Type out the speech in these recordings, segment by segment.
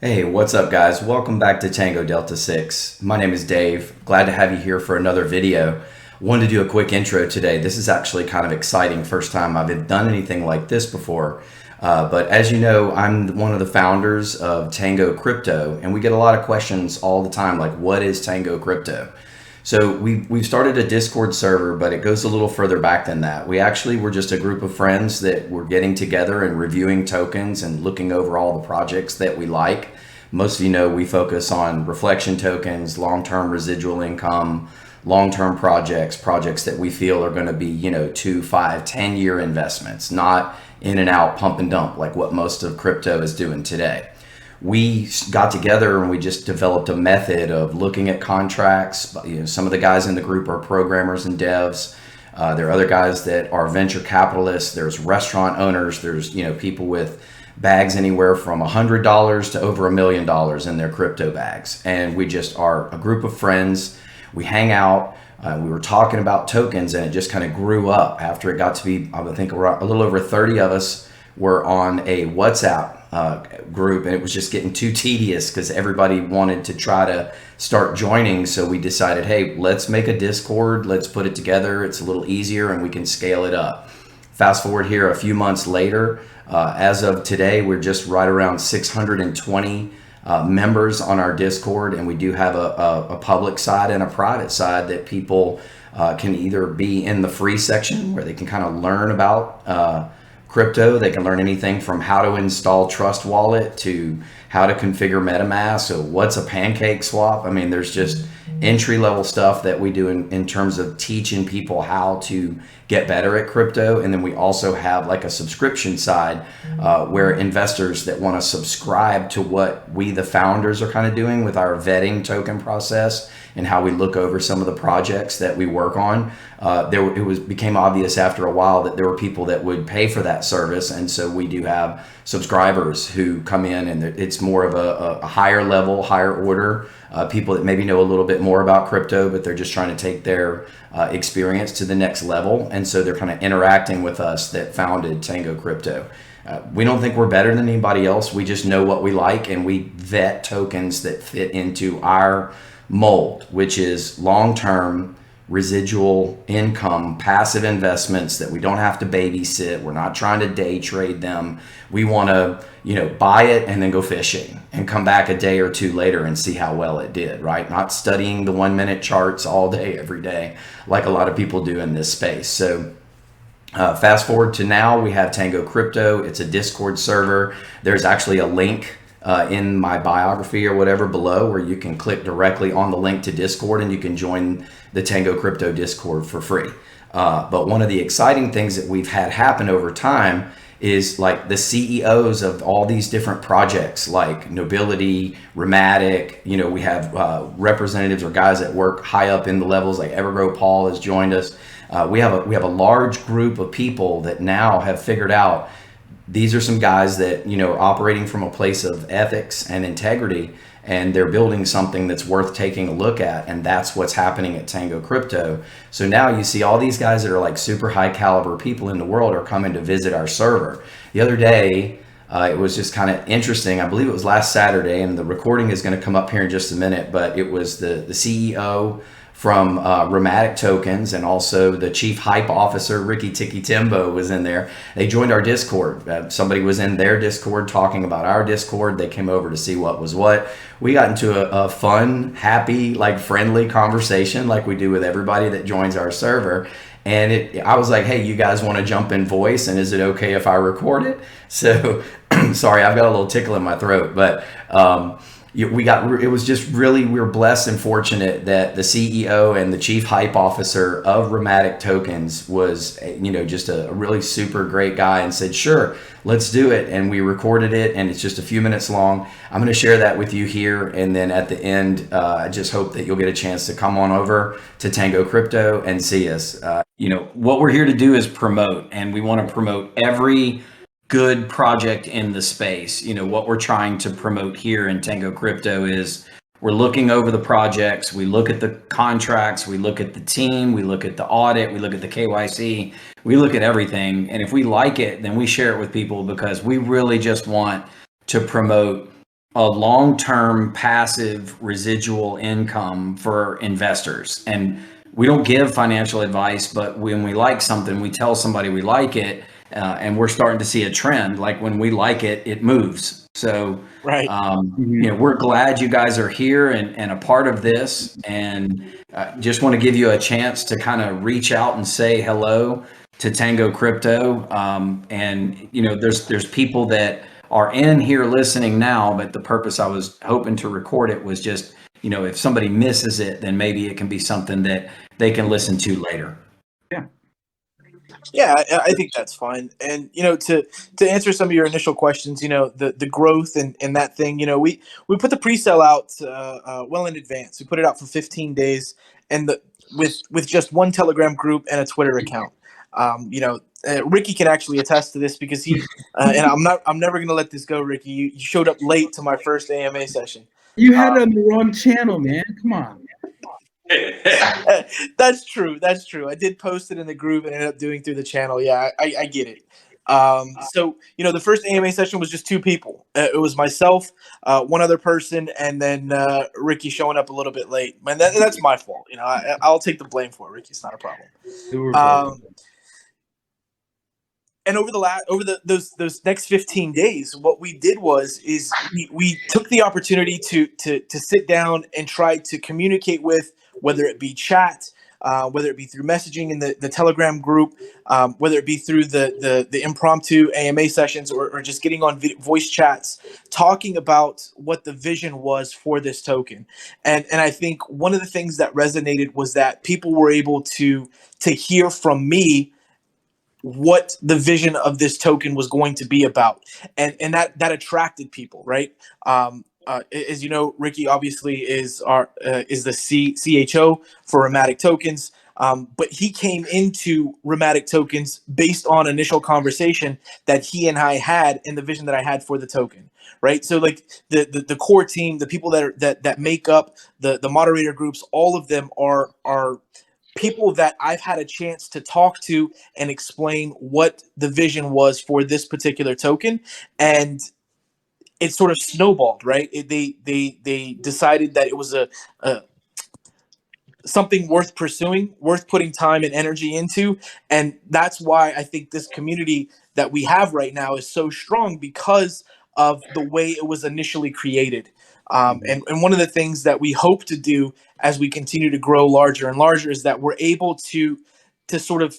Hey, what's up, guys? Welcome back to Tango Delta 6. My name is Dave. Glad to have you here for another video. Wanted to do a quick intro today. This is actually kind of exciting. First time I've done anything like this before. But as you know, I'm one of the founders of Tango Crypto, and we get a lot of questions all the time, like, what is Tango Crypto? So we've started a Discord server, but it goes a little further back than that. We actually were just a group of friends that were getting together and reviewing tokens and looking over all the projects that we like. Most of you know we focus on reflection tokens, long-term residual income, long-term projects that we feel are going to be, 2, 5, 10-year investments, not in and out pump and dump like what most of crypto is doing today. We got together and we just developed a method of looking at contracts. Some of the guys in the group are programmers and devs. There are other guys that are venture capitalists. There's restaurant owners. There's people with bags anywhere from $100 to over $1 million in their crypto bags. And we just are a group of friends. We hang out. We were talking about tokens, and it just kind of grew up after it got to be, I would think, a little over 30 of us were on a WhatsApp group, and it was just getting too tedious because everybody wanted to try to start joining. So we decided, hey, let's make a Discord. Let's put it together. It's a little easier and we can scale it up. Fast forward here a few months later, as of today, we're just right around 620 members on our Discord, and we do have a public side and a private side that people can either be in the free section where they can kind of learn about crypto. They can learn anything from how to install Trust Wallet to how to configure MetaMask. So what's a pancake swap? I mean, there's just entry level stuff that we do in terms of teaching people how to get better at crypto. And then we also have like a subscription side where investors that want to subscribe to what we, the founders, are kind of doing with our vetting token process and how we look over some of the projects that we work on. Became obvious after a while that there were people that would pay for that service, and so we do have subscribers who come in, and it's more of a higher level, higher order, people that maybe know a little bit more about crypto, but they're just trying to take their experience to the next level, and so they're kind of interacting with us that founded Tango Crypto. We don't think we're better than anybody else. We just know what we like, and we vet tokens that fit into our mold, which is long-term residual income, passive investments that we don't have to babysit. We're not trying to day trade them. We want to, buy it and then go fishing and come back a day or two later and see how well it did, right? Not studying the 1-minute charts all day, every day, like a lot of people do in this space. So fast forward to now, we have Tango Crypto. It's a Discord server. There's actually a link in my biography or whatever below where you can click directly on the link to Discord and you can join the Tango Crypto Discord for free. But one of the exciting things that we've had happen over time is like the CEOs of all these different projects like Nobility, Rhematic, we have representatives or guys that work high up in the levels, like Evergrow Paul has joined us. We have a large group of people that now have figured out these are some guys that, are operating from a place of ethics and integrity, and they're building something that's worth taking a look at. And that's what's happening at Tango Crypto. So now you see all these guys that are like super high caliber people in the world are coming to visit our server. The other day, it was just kind of interesting. I believe it was last Saturday, and the recording is going to come up here in just a minute, but it was the CEO from Rhematic Tokens, and also the chief hype officer, Ricky Tiki Timbo, was in there. They joined our Discord. Somebody was in their Discord talking about our Discord. They came over to see what was what. We got into a fun, happy, friendly conversation like we do with everybody that joins our server. And I was like, hey, you guys want to jump in voice, and is it okay if I record it? So, sorry, I've got a little tickle in my throat, but it was just really, we were blessed and fortunate that the CEO and the chief hype officer of Rhematic Tokens was, just a really super great guy, and said, sure, let's do it. And we recorded it, and it's just a few minutes long. I'm going to share that with you here. And then at the end, I just hope that you'll get a chance to come on over to Tango Crypto and see us. What we're here to do is promote, and we want to promote every good project in the space. What we're trying to promote here in Tango Crypto is we're looking over the projects, we look at the contracts, we look at the team, we look at the audit, we look at the KYC, we look at everything. And if we like it, then we share it with people, because we really just want to promote a long-term passive residual income for investors. And we don't give financial advice, but when we like something, we tell somebody we like it, and we're starting to see a trend. Like when we like it, it moves. So, Right. we're glad you guys are here and a part of this, and just want to give you a chance to kind of reach out and say hello to Tango Crypto. And there's people that are in here listening now, but the purpose I was hoping to record it was just, if somebody misses it, then maybe it can be something that they can listen to later. Yeah, I think that's fine. And to answer some of your initial questions, the growth and that thing, we put the pre-sale out well in advance. We put it out for 15 days, and with just one Telegram group and a Twitter account. Ricky can actually attest to this because he and I'm never gonna let this go, Ricky. You showed up late to my first AMA session. You had it on the wrong channel, man. Come on. That's true. That's true. I did post it in the group and ended up doing through the channel. Yeah, I get it. So the first AMA session was just two people. It was myself, one other person, and then Ricky showing up a little bit late. Man, that's my fault. I'll take the blame for it. Ricky, it's not a problem. And over those next 15 days, what we did is we took the opportunity to sit down and try to communicate with, whether it be chat, whether it be through messaging in the Telegram group, whether it be through the impromptu AMA sessions, or just getting on voice chats, talking about what the vision was for this token. And I think one of the things that resonated was that people were able to hear from me what the vision of this token was going to be about, and that attracted people, right? As you know, Ricky obviously is the CHO for Rhematic tokens, but he came into Rhematic tokens based on initial conversation that he and I had, and the vision that I had for the token, right? So like the core team, the people that make up the moderator groups, all of them are people that I've had a chance to talk to and explain what the vision was for this particular token. And it sort of snowballed, right? They decided that it was a something worth pursuing, worth putting time and energy into. And that's why I think this community that we have right now is so strong, because of the way it was initially created. And one of the things that we hope to do as we continue to grow larger and larger is that we're able to sort of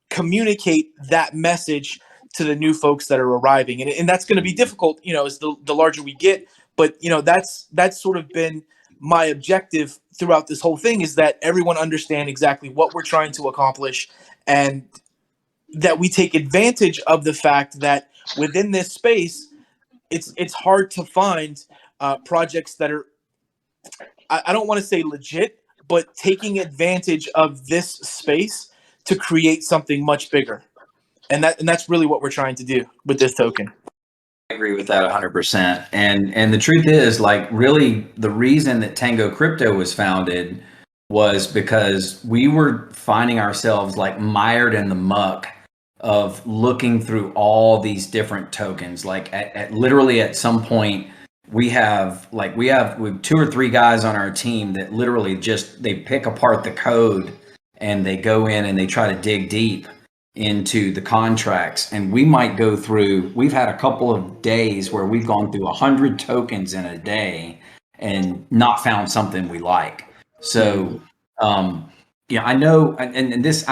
communicate that message to the new folks that are arriving. And that's going to be difficult, as the larger we get. But, that's sort of been my objective throughout this whole thing, is that everyone understand exactly what we're trying to accomplish, and that we take advantage of the fact that within this space, it's hard to find projects that are, I don't want to say legit, but taking advantage of this space to create something much bigger. And that's really what we're trying to do with this token. I agree with that 100%. And the truth is, like, really the reason that Tango Crypto was founded was because we were finding ourselves like mired in the muck of looking through all these different tokens. Like literally at some point we have 2 or 3 guys on our team that literally just, they pick apart the code and they go in and they try to dig deep into the contracts. And we might go through, we've had a couple of days where we've gone through 100 tokens in a day and not found something we like. So I know, and this,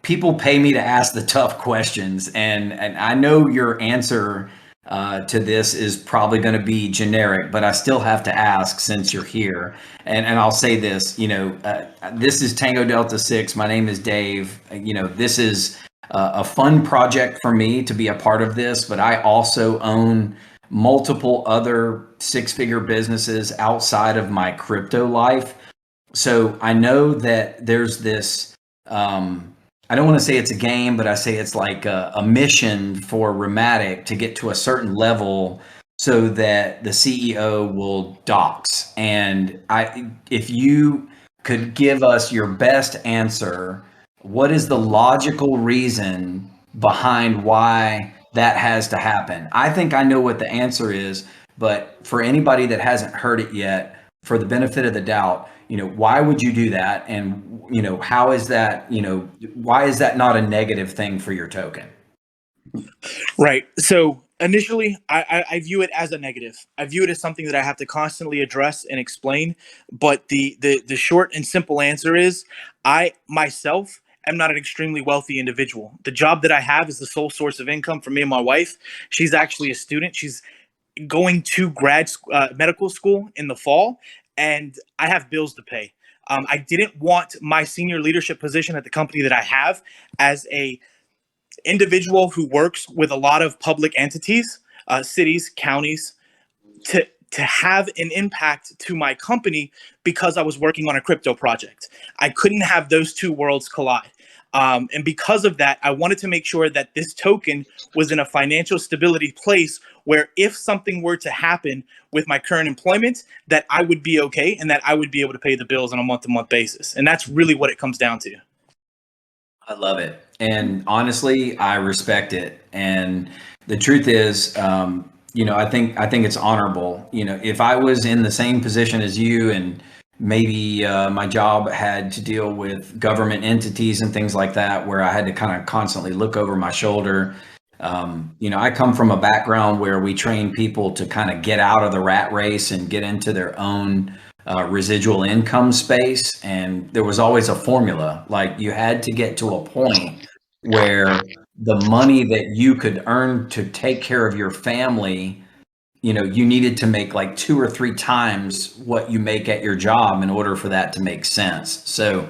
people pay me to ask the tough questions, and I know your answer to this is probably going to be generic, but I still have to ask since you're here. And I'll say this, this is Tango Delta 6. My name is Dave. This is a fun project for me to be a part of this, but I also own multiple other 6-figure businesses outside of my crypto life. So I know that there's this, I don't want to say it's a game, but I say it's like a mission for Rhematic to get to a certain level so that the CEO will dox. And if you could give us your best answer, what is the logical reason behind why that has to happen? I think I know what the answer is, But for anybody that hasn't heard it yet, for the benefit of the doubt, why would you do that? And, how is that, why is that not a negative thing for your token? Right. So initially, I view it as a negative. I view it as something that I have to constantly address and explain. But the short and simple answer is I myself am not an extremely wealthy individual. The job that I have is the sole source of income for me and my wife. She's actually a student. She's going to medical school in the fall, and I have bills to pay. I didn't want my senior leadership position at the company that I have as a individual who works with a lot of public entities, cities, counties, to have an impact to my company because I was working on a crypto project. I couldn't have those two worlds collide. And because of that, I wanted to make sure that this token was in a financial stability place where if something were to happen with my current employment, that I would be okay and that I would be able to pay the bills on a month-to-month basis. And that's really what it comes down to. I love it. And honestly, I respect it. And the truth is, I think it's honorable. If I was in the same position as you, and maybe my job had to deal with government entities and things like that, where I had to kind of constantly look over my shoulder. I come from a background where we train people to kind of get out of the rat race and get into their own residual income space. And there was always a formula. Like, you had to get to a point where the money that you could earn to take care of your family, you needed to make like 2 or 3 times what you make at your job in order for that to make sense. So,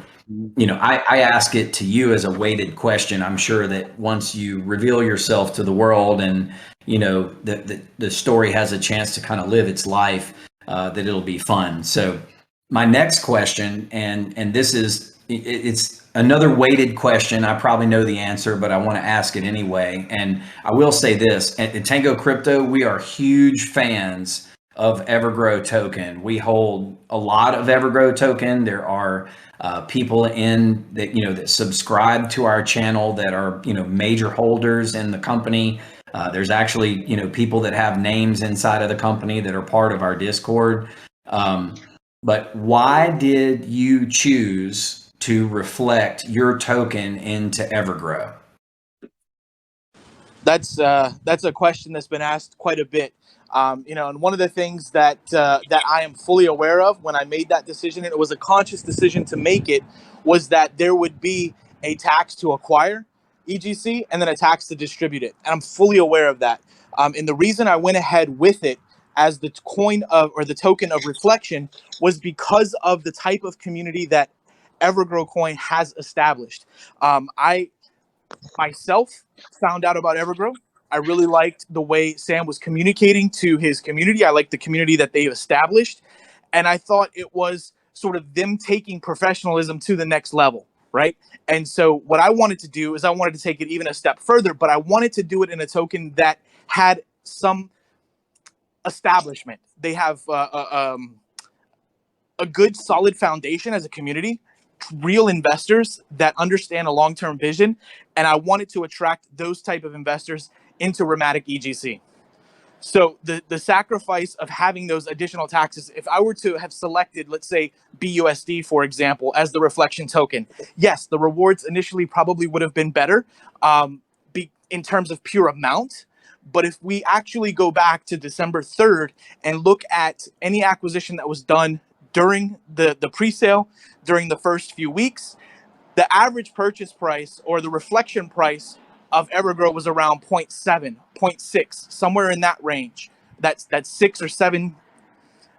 I ask it to you as a weighted question. I'm sure that once you reveal yourself to the world and, the story has a chance to kind of live its life, that it'll be fun. So my next question, and this is, it's another weighted question. I probably know the answer, but I want to ask it anyway. And I will say this, at Tango Crypto, we are huge fans of Evergrow token. We hold a lot of Evergrow token. There are people that subscribe to our channel that are, major holders in the company. There's actually, people that have names inside of the company that are part of our Discord. But why did you choose to reflect your token into Evergrow? That's a question that's been asked quite a bit. And one of the things that I am fully aware of when I made that decision, and it was a conscious decision to make it, was that there would be a tax to acquire EGC and then a tax to distribute it. And I'm fully aware of that. And the reason I went ahead with it as the coin of, or the token of reflection, was because of the type of community that Evergrow coin has established. I myself found out about Evergrow. I really liked the way Sam was communicating to his community. I liked the community that they've established. And I thought it was sort of them taking professionalism to the next level, right? And so what I wanted to do is I wanted to take it even a step further, but I wanted to do it in a token that had some establishment. They have a good solid foundation as a community, real investors that understand a long-term vision, and I wanted to attract those type of investors into RematicEGC. So the sacrifice of having those additional taxes, if I were to have selected, let's say, BUSD, for example, as the reflection token, yes, the rewards initially probably would have been better in terms of pure amount. But if we actually go back to December 3rd and look at any acquisition that was done during the pre-sale, during the first few weeks, the average purchase price or the reflection price of Evergrow was around 0.7, 0.6, somewhere in that range. That's 6 or 7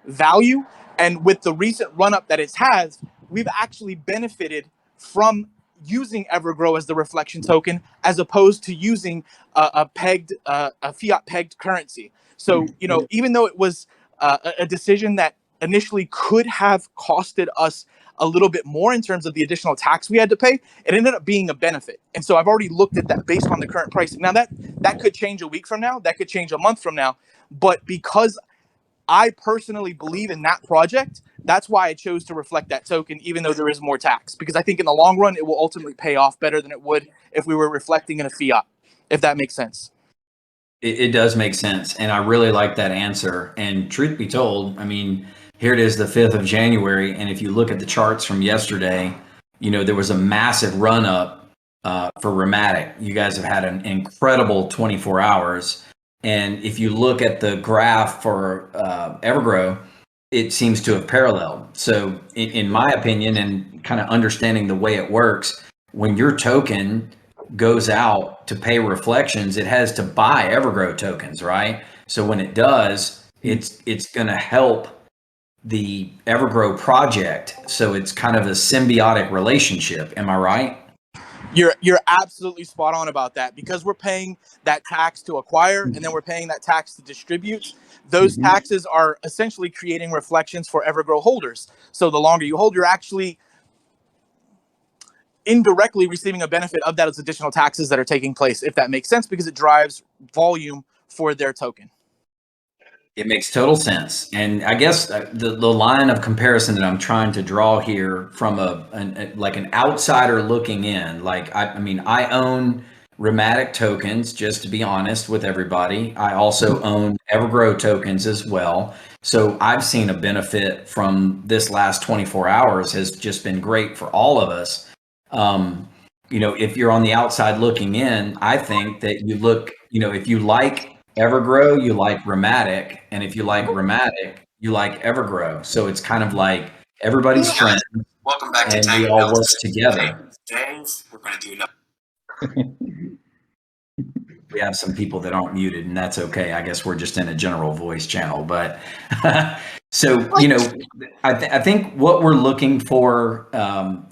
value. And with the recent run up that it's had, we've actually benefited from using Evergrow as the reflection token as opposed to using a fiat pegged currency. So, even though it was a decision that initially could have costed us a little bit more in terms of the additional tax we had to pay, it ended up being a benefit. And so I've already looked at that based on the current pricing. Now that could change a week from now, that could change a month from now, but because I personally believe in that project, that's why I chose to reflect that token, even though there is more tax, because I think in the long run, it will ultimately pay off better than it would if we were reflecting in a fiat, if that makes sense. It does make sense. And I really like that answer. And truth be told, I mean, here it is, the 5th of January. And if you look at the charts from yesterday, there was a massive run up for Rhematic. You guys have had an incredible 24 hours. And if you look at the graph for Evergrow, it seems to have paralleled. So in my opinion, and kind of understanding the way it works, when your token goes out to pay reflections, it has to buy Evergrow tokens, right? So when it does, it's going to help the Evergrow project. So it's kind of a symbiotic relationship. Am I right? You're absolutely spot on about that, because we're paying that tax to acquire and then we're paying that tax to distribute. Those taxes are essentially creating reflections for Evergrow holders. So the longer you hold, you're actually indirectly receiving a benefit of those additional taxes that are taking place, if that makes sense, because it drives volume for their token. It makes total sense. And I guess the line of comparison that I'm trying to draw here from an outsider looking in, like, I mean, I own Rhematic tokens, just to be honest with everybody. I also own Evergrow tokens as well. So I've seen a benefit from this last 24 hours has just been great for all of us. If you're on the outside looking in, I think that you look, if you like Evergrow, you like Rhematic, and if you like Rhematic, you like Evergrow. So it's kind of like everybody's friends. Welcome back to and Tango. we all work together. Dave, we're going to do We have some people that aren't muted, and that's okay. I guess we're just in a general voice channel. But so, I think what we're looking for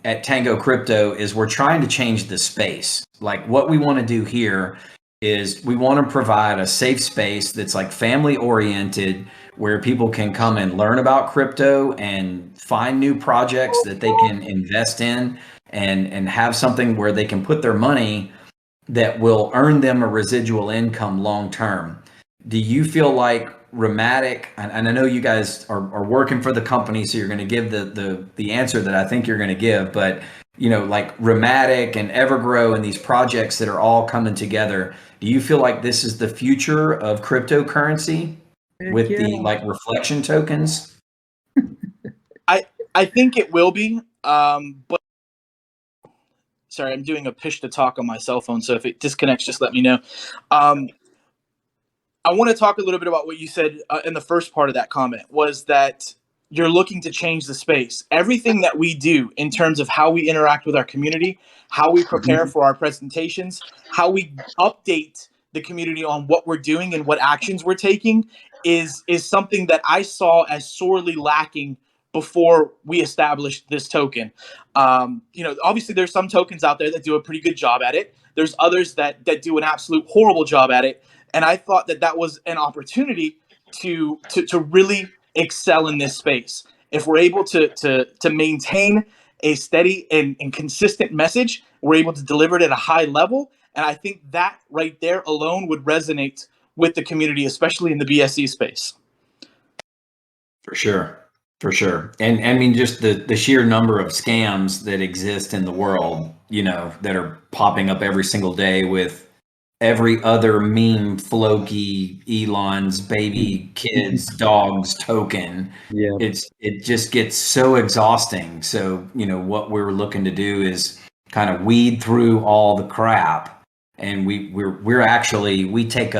at Tango Crypto is we're trying to change the space. Like, what we want to do here is we want to provide a safe space that's like family oriented, where people can come and learn about crypto and find new projects that they can invest in, and have something where they can put their money that will earn them a residual income long term. Do you feel like Rhematic, and I know you guys are working for the company, so you're going to give the answer that I think you're going to give, but like Rhematic and Evergrow and these projects that are all coming together, do you feel like this is the future of cryptocurrency with the like reflection tokens? I think it will be, but sorry, I'm doing a push to talk on my cell phone, so if it disconnects, just let me know. I want to talk a little bit about what you said in the first part of that comment, was that you're looking to change the space. Everything that we do in terms of how we interact with our community, how we prepare for our presentations, how we update the community on what we're doing and what actions we're taking is something that I saw as sorely lacking before we established this token. Obviously there's some tokens out there that do a pretty good job at it. There's others that do an absolute horrible job at it. And I thought that was an opportunity to really excel in this space. If we're able to maintain a steady and consistent message, we're able to deliver it at a high level. And I think that right there alone would resonate with the community, especially in the BSC space. For sure. For sure. And I mean, just the sheer number of scams that exist in the world, that are popping up every single day with every other meme, Floki, Elon's baby, kids, dogs token. Yeah. It just gets so exhausting. So, what we're looking to do is kind of weed through all the crap. And we take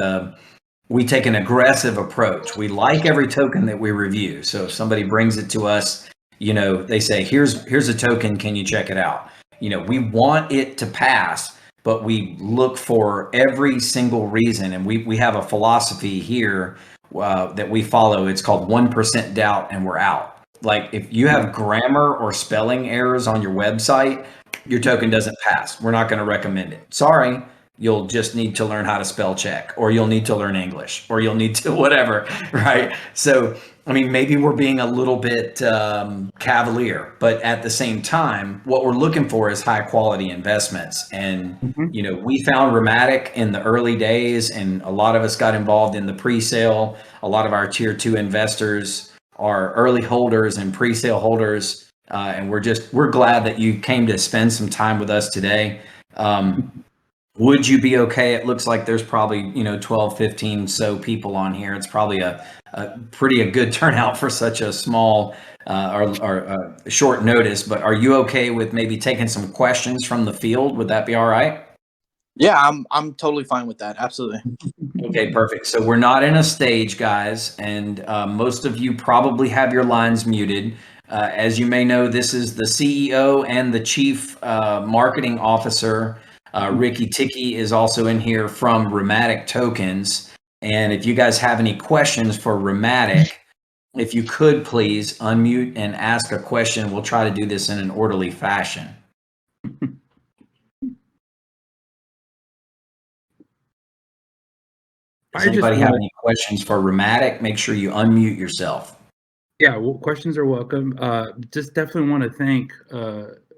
an aggressive approach. We like every token that we review. So if somebody brings it to us, they say, here's a token, can you check it out? We want it to pass, but we look for every single reason. And we have a philosophy here that we follow. It's called 1% doubt and we're out. Like, if you have grammar or spelling errors on your website, your token doesn't pass. We're not going to recommend it. Sorry. You'll just need to learn how to spell check, or you'll need to learn English, or you'll need to whatever, right? So, I mean, maybe we're being a little bit cavalier, but at the same time, what we're looking for is high quality investments. And, we found Rhematic in the early days, and a lot of us got involved in the pre-sale. A lot of our tier 2 investors are early holders and pre-sale holders. And we're glad that you came to spend some time with us today. Would you be okay? It looks like there's probably, 12, 15 so people on here. It's probably a pretty good turnout for such a small or short notice. But are you okay with maybe taking some questions from the field? Would that be all right? Yeah, I'm totally fine with that. Absolutely. Okay, perfect. So we're not in a stage, guys, and most of you probably have your lines muted. As you may know, this is the CEO and the Chief Marketing Officer. Ricky Ticky is also in here from Rhematic Tokens. And if you guys have any questions for Rhematic, if you could please unmute and ask a question, we'll try to do this in an orderly fashion. Does anybody have any questions for Rhematic? Make sure you unmute yourself. Yeah, well, questions are welcome. Just definitely want to thank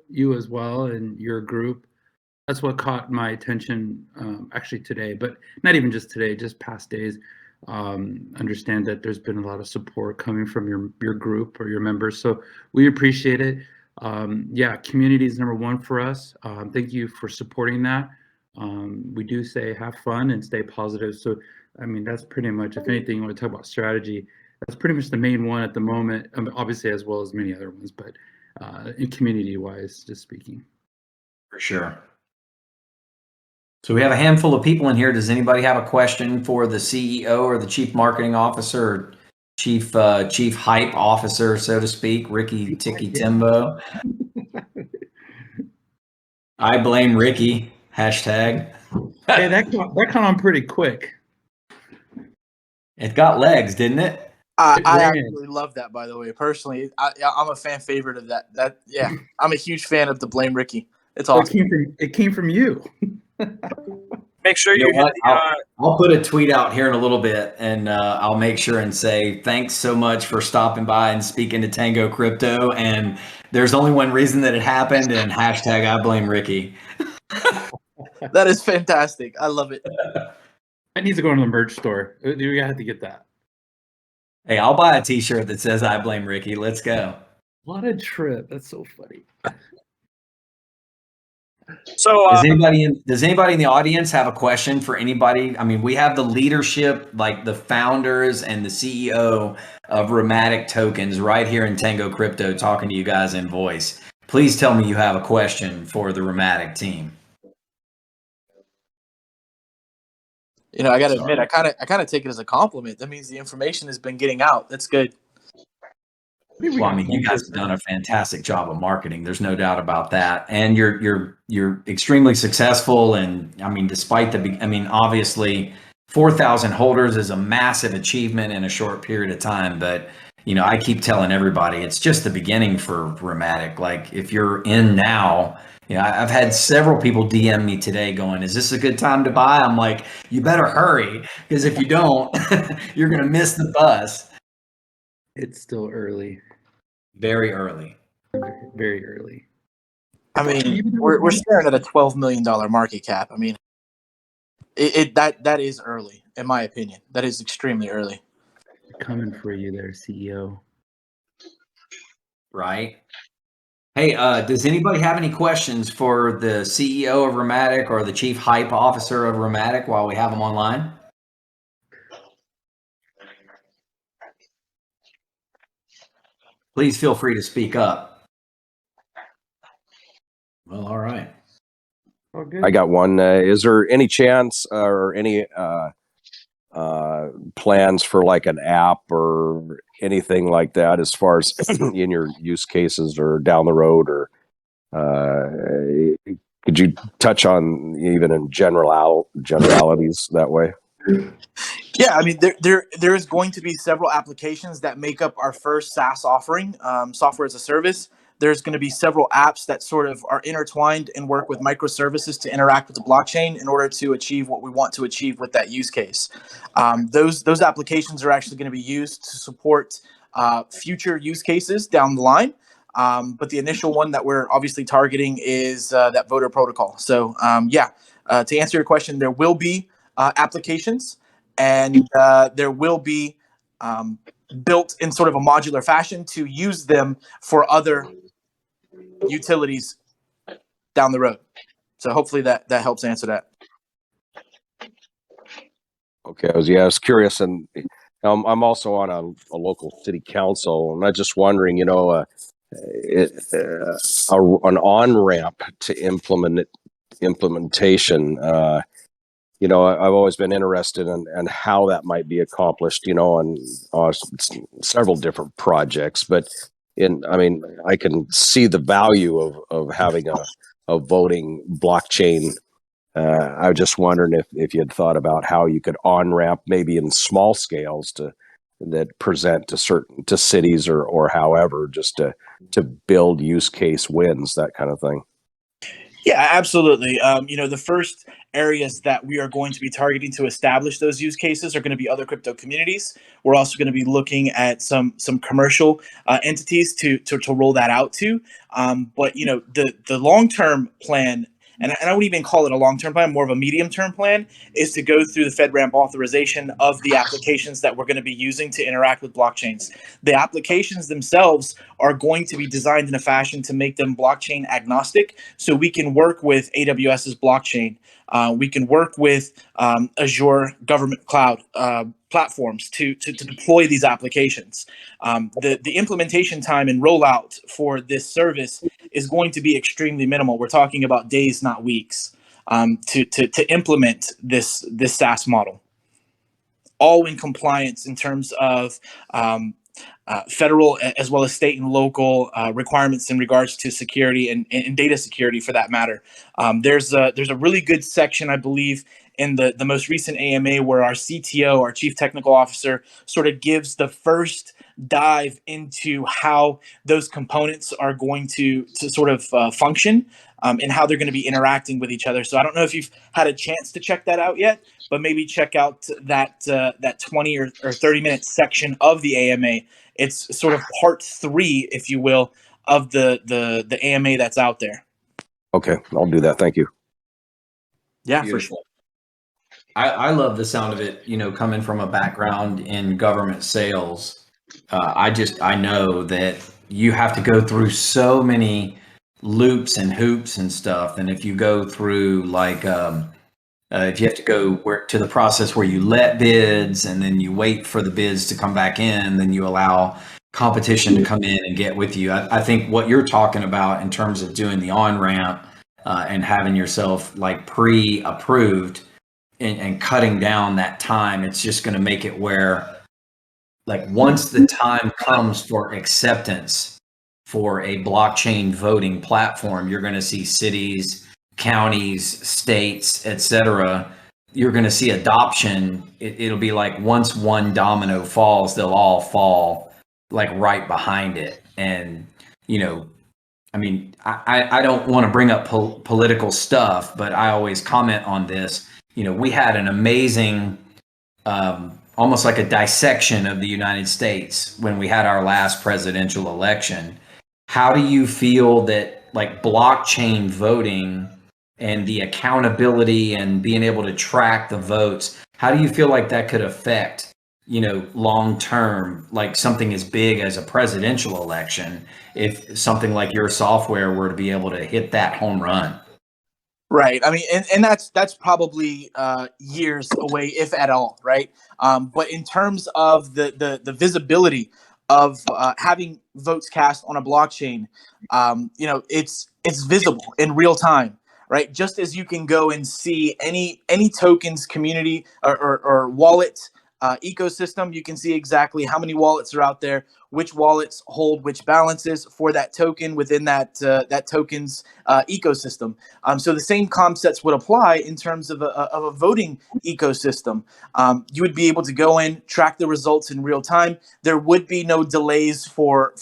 you as well and your group. That's what caught my attention actually today, but not even just today, just past days. Understand that there's been a lot of support coming from your group or your members, so we appreciate it. Yeah, community is number one for us. Thank you for supporting that. We do say have fun and stay positive. So, I mean, that's pretty much, if anything, you want to talk about strategy, that's pretty much the main one at the moment, obviously, as well as many other ones, but in community-wise, just speaking. For sure. So we have a handful of people in here. Does anybody have a question for the CEO or the Chief Marketing Officer or Chief Hype Officer, so to speak, Ricky Ticky Timbo? I blame Ricky. Hashtag. Hey, that caught on pretty quick. It got legs, didn't it? I absolutely love that, by the way. Personally, I'm a fan favorite of that. Yeah, I'm a huge fan of the Blame Ricky. It's awesome. It came from you. Make sure you hit the, I'll put a tweet out here in a little bit, and I'll make sure and say thanks so much for stopping by and speaking to Tango Crypto. And there's only one reason that it happened, and hashtag I blame Ricky. That is fantastic. I love it. I need to go to the merch store. We have to get that. Hey, I'll buy a T-shirt that says I blame Ricky. Let's go. What a trip. That's so funny. so Does anybody in the audience have a question for anybody? I mean, we have the leadership, like the founders and the CEO of Rhematic Tokens right here in Tango Crypto talking to you guys in voice. Please tell me you have a question for the Rhematic team. You know, I got to admit, I kind of take it as a compliment. That means the information has been getting out. That's good. Well, I mean, you guys have done a fantastic job of marketing. There's no doubt about that, and you're extremely successful. And I mean, despite obviously, 4,000 holders is a massive achievement in a short period of time. But I keep telling everybody it's just the beginning for Rhematic. Like, if you're in now. I've had several people DM me today going, is this a good time to buy? I'm like, you better hurry, because if you don't, you're going to miss the bus. It's still early. Very early. Very early. I mean, we're staring at a $12 million market cap. I mean, that is early, in my opinion. That is extremely early. Coming for you there, CEO. Right. Hey, does anybody have any questions for the CEO of Rhematic or the Chief Hype Officer of Rhematic while we have them online? Please feel free to speak up. Well, all right. Oh, good. I got one. Is there any chance or any plans for like an app or anything like that as far as in your use cases or down the road, or could you touch on even in generalities that way? Yeah, I mean, there is going to be several applications that make up our first SaaS offering, software as a service. There's going to be several apps that sort of are intertwined and work with microservices to interact with the blockchain in order to achieve what we want to achieve with that use case. Those applications are actually going to be used to support future use cases down the line. But the initial one that we're obviously targeting is that voter protocol. So to answer your question, there will be applications, and there will be built in sort of a modular fashion to use them for other utilities down the road. So hopefully that helps answer that. Okay, I was curious, and I'm also on a local city council, and I'm just wondering, an on ramp to implementation. I've always been interested in how that might be accomplished. On several different projects, but I can see the value of having a voting blockchain. I was just wondering if you had thought about how you could on ramp maybe in small scales that present to cities or however, just to build use case wins, that kind of thing. Yeah, absolutely. The first areas that we are going to be targeting to establish those use cases are going to be other crypto communities. We're also going to be looking at some commercial entities to roll that out to. But the long term plan, and I wouldn't even call it a long term plan, more of a medium term plan, is to go through the FedRAMP authorization of the applications that we're going to be using to interact with blockchains. The applications themselves are going to be designed in a fashion to make them blockchain agnostic, so we can work with AWS's blockchain. We can work with Azure government cloud platforms to deploy these applications. The implementation time and rollout for this service is going to be extremely minimal. We're talking about days, not weeks, to implement this SaaS model, all in compliance in terms of federal as well as state and local requirements in regards to security and data security, for that matter. There's a really good section, I believe, in the most recent AMA where our CTO, our Chief Technical Officer, sort of gives the first dive into how those components are going to sort of function, and how they're going to be interacting with each other. So I don't know if you've had a chance to check that out yet, but maybe check out that 20 or 30-minute section of the AMA. It's sort of part 3, if you will, of the AMA that's out there. Okay, I'll do that. Thank you. Yeah, Beautiful. for sure. I love the sound of it, coming from a background in government sales. I know that you have to go through so many loops and hoops and stuff. And if you go through if you have to go to the process where you let bids and then you wait for the bids to come back in, then you allow competition to come in and get with you. I think what you're talking about in terms of doing the on-ramp and having yourself pre-approved and cutting down that time, it's just going to make it where once the time comes for acceptance for a blockchain voting platform, you're going to see cities, counties, states, etc. You're going to see adoption. It'll be like once one domino falls, they'll all fall right behind it. And I don't want to bring up political stuff, but I always comment on this. We had an amazing, almost like a dissection of the United States when we had our last presidential election. How do you feel that blockchain voting and the accountability and being able to track the votes, how do you feel like that could affect, long term, something as big as a presidential election, if something like your software were to be able to hit that home run? Right. I mean, and that's probably years away, if at all, right? But in terms of the visibility of having votes cast on a blockchain, it's visible in real time, right? Just as you can go and see any tokens community or wallet ecosystem, you can see exactly how many wallets are out there, which wallets hold which balances for that token within that token's ecosystem. So the same concepts would apply in terms of a voting ecosystem. You would be able to go in, track the results in real time. There would be no delays for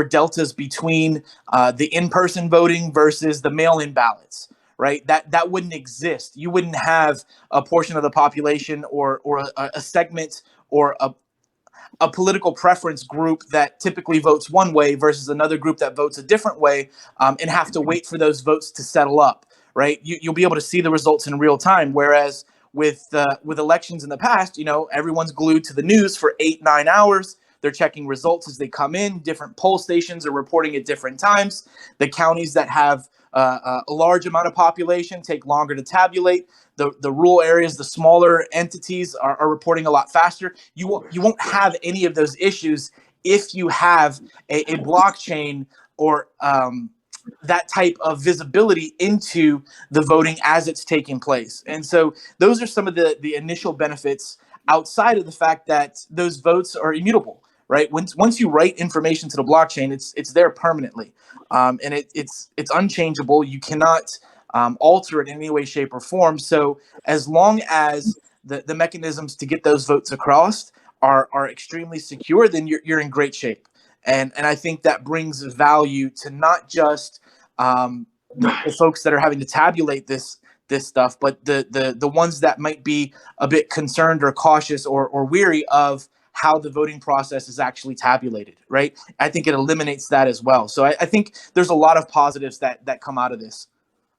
deltas between the in-person voting versus the mail-in ballots. Right, that wouldn't exist. You wouldn't have a portion of the population or a segment or a political preference group that typically votes one way versus another group that votes a different way, and have to wait for those votes to settle up. Right, you'll be able to see the results in real time. Whereas with elections in the past, everyone's glued to the news for 8-9 hours They're checking results as they come in. Different poll stations are reporting at different times. The counties that have a large amount of population take longer to tabulate. The rural areas, the smaller entities are reporting a lot faster. You won't have any of those issues if you have a blockchain or that type of visibility into the voting as it's taking place. And so those are some of the initial benefits outside of the fact that those votes are immutable, right? Once you write information to the blockchain, it's there permanently, and it's unchangeable. You cannot alter it in any way, shape, or form. So as long as the mechanisms to get those votes across are extremely secure, then you're in great shape. And I think that brings value to not just the folks that are having to tabulate this stuff, but the ones that might be a bit concerned or cautious or weary of how the voting process is actually tabulated, right? I think it eliminates that as well. So I think there's a lot of positives that come out of this.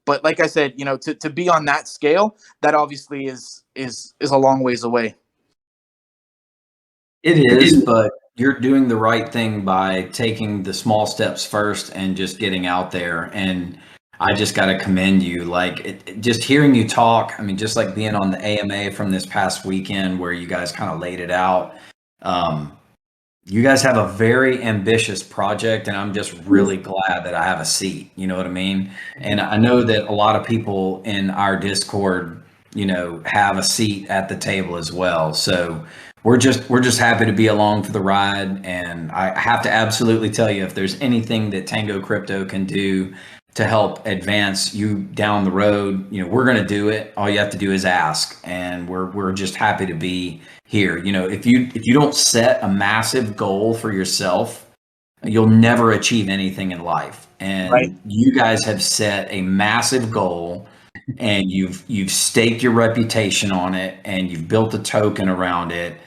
But like I said, to be on that scale, that obviously is a long ways away. It is, but you're doing the right thing by taking the small steps first and just getting out there. And I just got to commend you. Like just hearing you talk, I mean, just like being on the AMA from this past weekend where you guys kind of laid it out. You guys have a very ambitious project, and I'm just really glad that I have a seat. You know what I mean? And I know that a lot of people in our Discord, have a seat at the table as well. So we're just happy to be along for the ride. And I have to absolutely tell you, if there's anything that Tango Crypto can do to help advance you down the road, we're going to do it. All you have to do is ask, and we're just happy to be here. If you don't set a massive goal for yourself, you'll never achieve anything in life. And Right. You guys have set a massive goal, and you've staked your reputation on it, and you've built a token around it,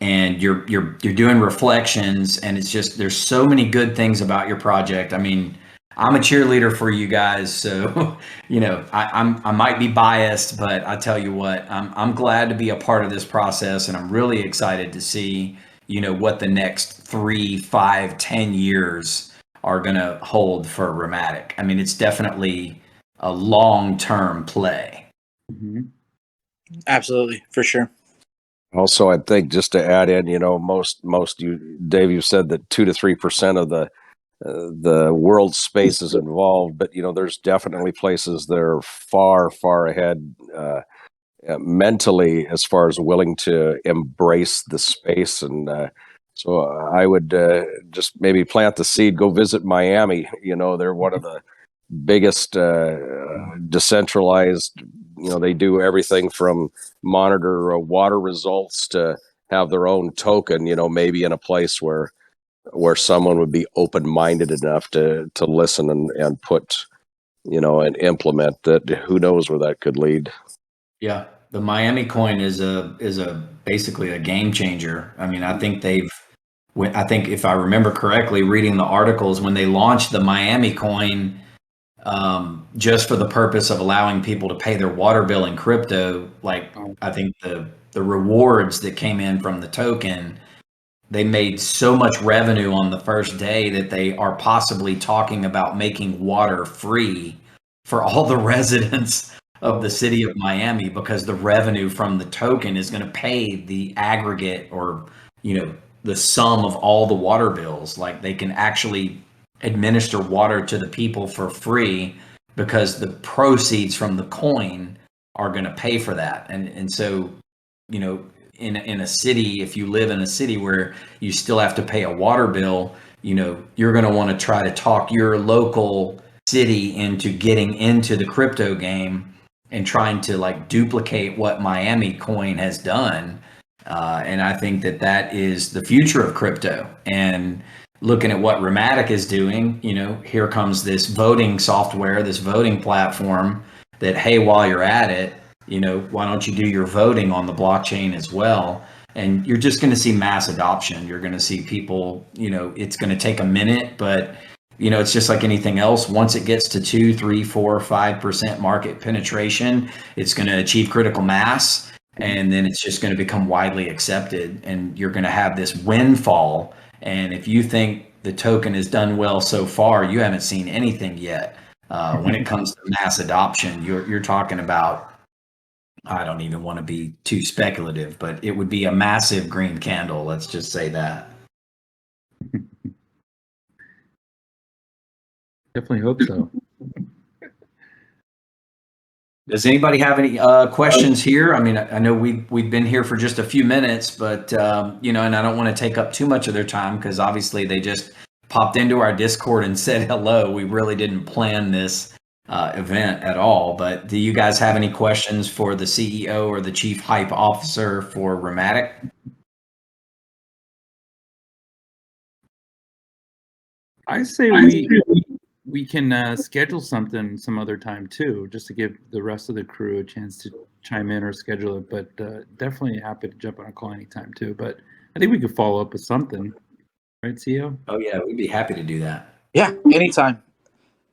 and you're doing reflections, and it's just, there's so many good things about your project. I mean, I'm a cheerleader for you guys, so I might be biased, but I tell you what, I'm glad to be a part of this process, and I'm really excited to see what the next 3, 5, 10 years are going to hold for Rhematic. I mean, it's definitely a long-term play. Mm-hmm. Absolutely, for sure. Also, I think just to add in, most you, Dave, you said that 2 to 3% of the world space is involved, but there's definitely places that are far ahead mentally as far as willing to embrace the space. And so I would just maybe plant the seed, go visit Miami. They're one of the biggest decentralized, they do everything from monitor water results to have their own token, maybe in a place where someone would be open-minded enough to listen and put, and implement that. Who knows where that could lead. Yeah. The Miami coin is basically a game changer. I mean, I think if I remember correctly, reading the articles, when they launched the Miami coin, just for the purpose of allowing people to pay their water bill in crypto, I think the rewards that came in from the token, they made so much revenue on the first day that they are possibly talking about making water free for all the residents of the city of Miami, because the revenue from the token is going to pay the aggregate, or the sum of all the water bills. Like, they can actually administer water to the people for free because the proceeds from the coin are going to pay for that. And so in a city, if you live in a city where you still have to pay a water bill, you're going to want to try to talk your local city into getting into the crypto game and trying to duplicate what Miami coin has done. And I think that is the future of crypto. And looking at what Rhematic is doing, here comes this voting software, this voting platform that, hey, while you're at it, why don't you do your voting on the blockchain as well? And you're just going to see mass adoption. You're going to see people, it's going to take a minute, but it's just like anything else. Once it gets to 2, 3, 4, 5% market penetration, it's going to achieve critical mass. and then it's just going to become widely accepted, and you're going to have this windfall. And if you think the token has done well so far, you haven't seen anything yet. When it comes to mass adoption, you're talking about, I don't even want to be too speculative, but it would be a massive green candle. Let's just say that. Definitely hope so. Does anybody have any questions here? I mean, I know we've been here for just a few minutes, but you know, and I don't want to take up too much of their time because obviously they just popped into our Discord and said hello. We really didn't plan this event at all. But do you guys have any questions for the CEO or the Chief Hype Officer for Rhematic? I say we can schedule something some other time too, just to give the rest of the crew a chance to chime in or schedule it. But definitely happy to jump on a call anytime too. But I think we could follow up with something, right, CEO? Oh yeah, we'd be happy to do that. Yeah, anytime.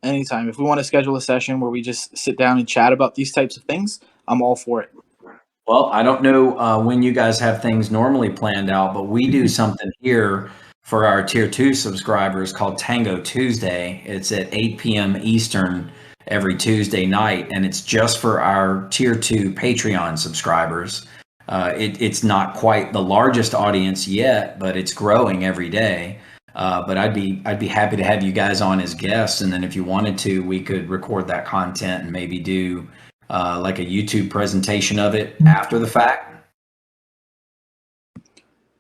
Anytime. If we want to schedule a session where we just sit down and chat about these types of things, I'm all for it. Well, I don't know when you guys have things normally planned out, but we do something here for our Tier 2 subscribers called Tango Tuesday. It's at 8 p.m. Eastern every Tuesday night, and it's just for our Tier 2 Patreon subscribers. It's not quite the largest audience yet, but it's growing every day. But I'd be happy to have you guys on as guests, and then if you wanted to, we could record that content and maybe do like a YouTube presentation of it after the fact.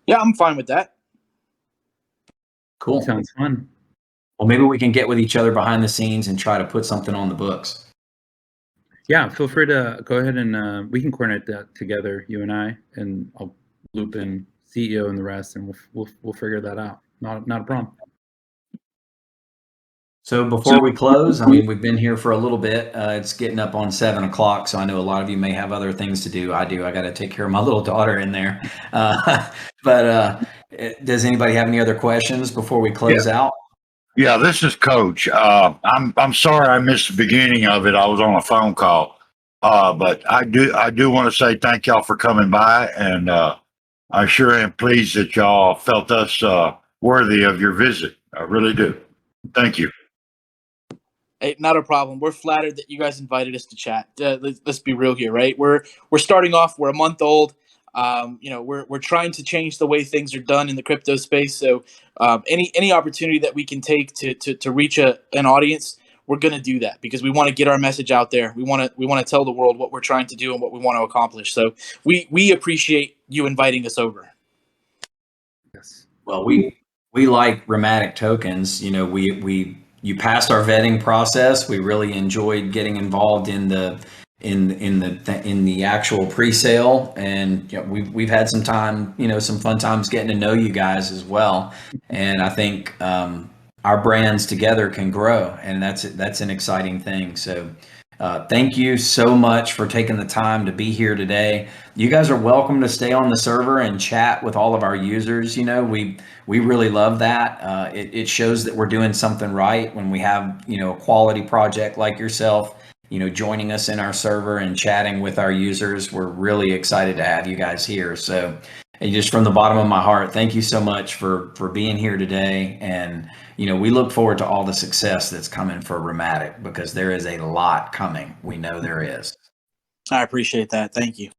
Yeah, I'm fine with that. Cool. Sounds fun. Well, maybe we can get with each other behind the scenes and try to put something on the books. Yeah, feel free to go ahead and we can coordinate that together, you and I, and I'll loop in CEO and the rest, and we'll figure that out. Not a problem. So before we close, I mean, we've been here for a little bit. It's getting up on 7 o'clock, so I know a lot of you may have other things to do. I do. I got to take care of my little daughter in there. But does anybody have any other questions before we close out? Yeah, this is Coach. I'm sorry I missed the beginning of it. I was on a phone call. But I do want to say thank y'all for coming by, and I sure am pleased that y'all felt us worthy of your visit. I really do. Thank you. Hey, not a problem. We're flattered that you guys invited us to chat. Let's be real here, right? We're starting off. We're a month old. You know, we're trying to change the way things are done in the crypto space. So any opportunity that we can take to reach an audience, we're going to do that because we want to get our message out there. We want to tell the world what we're trying to do and what we want to accomplish. So we appreciate you inviting us over. Yes. Well, we like Rhematic tokens. You know, you passed our vetting process. We really enjoyed getting involved in the actual pre-sale, and you know, we've had some time, you know, some fun times getting to know you guys as well. And I think our brands together can grow, and that's an exciting thing. So thank you so much for taking the time to be here today. You guys are welcome to stay on the server and chat with all of our users. You know, we really love that. It shows that we're doing something right when we have, you know, a quality project like yourself, you know, joining us in our server and chatting with our users. We're really excited to have you guys here. So just from the bottom of my heart, thank you so much for being here today. And, you know, we look forward to all the success that's coming for Rhematic because there is a lot coming. We know there is. I appreciate that. Thank you.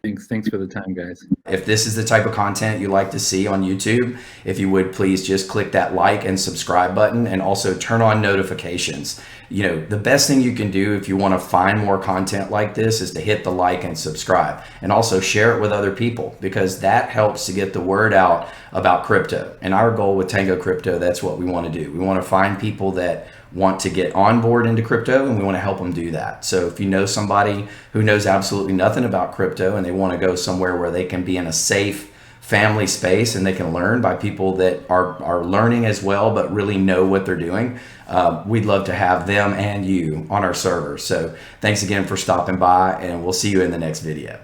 Thanks for the time, guys. If this is the type of content you like to see on YouTube, if you would please just click that like and subscribe button and also turn on notifications. You know, the best thing you can do if you want to find more content like this is to hit the like and subscribe, and also share it with other people because that helps to get the word out about crypto. And our goal with Tango Crypto, that's what we want to do. We want to find people that want to get on board into crypto, and we want to help them do that. So if you know somebody who knows absolutely nothing about crypto and they want to go somewhere where they can be in a safe family space and they can learn by people that are learning as well but really know what they're doing, we'd love to have them and you on our server. So thanks again for stopping by, and we'll see you in the next video.